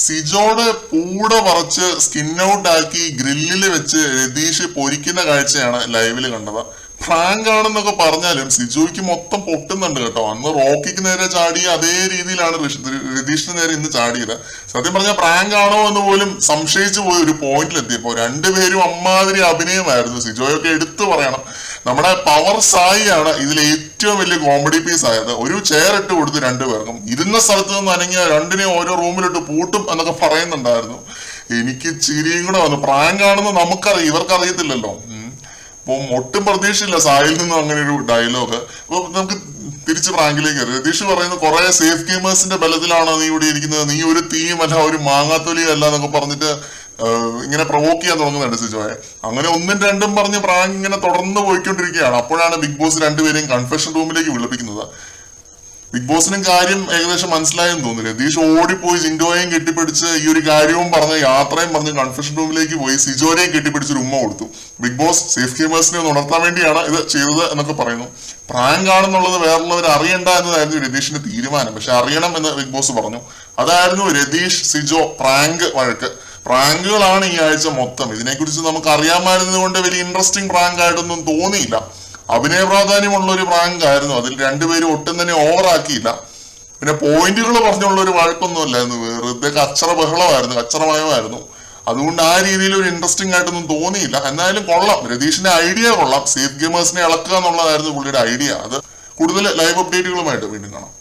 സിജോയുടെ പൂട പറിച്ച് skin out ആക്കി ഗ്രില്ലിൽ വെച്ച് രതീഷ് പൊരിക്കുന്ന കാഴ്ചയാണ് ലൈവില് കണ്ടത്. ഫ്രാങ്ക് ആണെന്നൊക്കെ പറഞ്ഞാലും സിജോയ്ക്ക് മൊത്തം പൊട്ടുന്നുണ്ട് കേട്ടോ. അന്ന് റോക്കിക്ക് നേരെ ചാടിയ അതേ രീതിയിലാണ് രതീഷിന് നേരെ ഇന്ന് ചാടിയത്. സത്യം പറഞ്ഞാൽ പ്രാങ്ക് ആണോ എന്ന് പോലും സംശയിച്ചു പോയി ഒരു പോയിന്റിലെത്തിയപ്പോ രണ്ടുപേരും അമ്മാതിരി അഭിനയമായിരുന്നു. സിജോയൊക്കെ എടുത്തു പറയണം. നമ്മുടെ പവർ സായി ആണ് ഇതിൽ ഏറ്റവും വലിയ കോമഡി പീസ് ആയത്. ഒരു ചെയർ ഇട്ട് കൊടുത്ത് രണ്ടുപേർക്കും ഇരുന്ന സ്ഥലത്ത് നിന്ന് അനങ്ങിയ രണ്ടിനെ ഓരോ റൂമിലിട്ട് പൂട്ടും എന്നൊക്കെ പറയുന്നുണ്ടായിരുന്നു. എനിക്ക് ചിരിയും കൂടെ വന്നു. പ്രാങ്ക് ആണെന്ന് നമുക്കറിയാം, ഇവർക്കറിയത്തില്ലല്ലോ. അപ്പം ഒട്ടും പ്രതീക്ഷയില്ല സായിൽ നിന്നും അങ്ങനെ ഒരു ഡയലോഗ്. അപ്പൊ നമുക്ക് തിരിച്ച് പ്രാങ്കിലേക്ക് കയറി. രതീഷ് പറയുന്നത് കുറെ സേഫ് ഗെയിമേഴ്സിന്റെ ബലത്തിലാണ് നീ ഇവിടെ ഇരിക്കുന്നത്, നീ ഒരു തീയുമല്ല ഒരു മാങ്ങാത്തൊലിയും അല്ല എന്നൊക്കെ പറഞ്ഞിട്ട് ഇങ്ങനെ പ്രൊവോക്ക് ചെയ്യാൻ തുടങ്ങുന്നുണ്ട് സിജോയെ. അങ്ങനെ ഒന്നും രണ്ടും പറഞ്ഞ് പ്രാങ്ക് ഇങ്ങനെ തുടർന്ന് പോയിക്കൊണ്ടിരിക്കുകയാണ്. അപ്പോഴാണ് ബിഗ് ബോസ് രണ്ടുപേരെയും കൺഫെഷൻ റൂമിലേക്ക് വിളിപ്പിക്കുന്നത്. ബിഗ് ബോസിനും കാര്യം ഏകദേശം മനസ്സിലായെന്ന് തോന്നുന്നു. രതീഷ് ഓടിപ്പോയി ജിൻഡോയെയും കെട്ടിപ്പിടിച്ച് ഈ ഒരു കാര്യവും പറഞ്ഞ് യാത്രയും പറഞ്ഞ് കൺഫെഷൻ റൂമിലേക്ക് പോയി സിജോനെയും കെട്ടിപ്പിടിച്ചൊരു ഉമ്മ കൊടുത്തു. ബിഗ് ബോസ് സേഫ് ഗെയിമേഴ്സിനെ ഉണർത്താൻ വേണ്ടിയാണ് ഇത് ചെയ്തത് എന്നൊക്കെ പറയുന്നു. പ്രാങ്ക് ആണെന്നുള്ളത് വേറുള്ളവർ അറിയണ്ട എന്നതായിരുന്നു രതീഷിന്റെ തീരുമാനം. പക്ഷെ അറിയണം എന്ന് ബിഗ് ബോസ് പറഞ്ഞു. അതായിരുന്നു രതീഷ് സിജോ പ്രാങ്ക് വഴക്ക്. പ്രാങ്കുകളാണ് ഈ ആഴ്ച മൊത്തം. ഇതിനെക്കുറിച്ച് നമുക്ക് അറിയാമായിരുന്നത് കൊണ്ട് വലിയ ഇൻട്രസ്റ്റിംഗ് പ്രാങ്ക് ആയിട്ടൊന്നും തോന്നിയില്ല. അഭിനയ പ്രാധാന്യമുള്ള ഒരു പ്രാങ്ക് ആയിരുന്നു. അതിൽ രണ്ടുപേരും ഒട്ടും തന്നെ ഓവറാക്കിയില്ല. പിന്നെ പോയിന്റുകൾ പറഞ്ഞുള്ള ഒരു വഴക്കൊന്നും അല്ലായിരുന്നു, വെറുതെ കച്ചറ ബഹളമായിരുന്നു, കച്ചറമയമായിരുന്നു. അതുകൊണ്ട് ആ രീതിയിൽ ഒരു ഇൻട്രസ്റ്റിംഗ് ആയിട്ടൊന്നും തോന്നിയില്ല. എന്നാലും കൊള്ളാം, രതീഷിന്റെ ഐഡിയ കൊള്ളാം. സേഫ് ഗെയിമേഴ്സിനെ ഇളക്കുക എന്നുള്ളതായിരുന്നു പുള്ളിയുടെ ഐഡിയ. അത് കൂടുതൽ ലൈവ് അപ്ഡേറ്റുകളുമായിട്ട് വീണ്ടും കാണാം.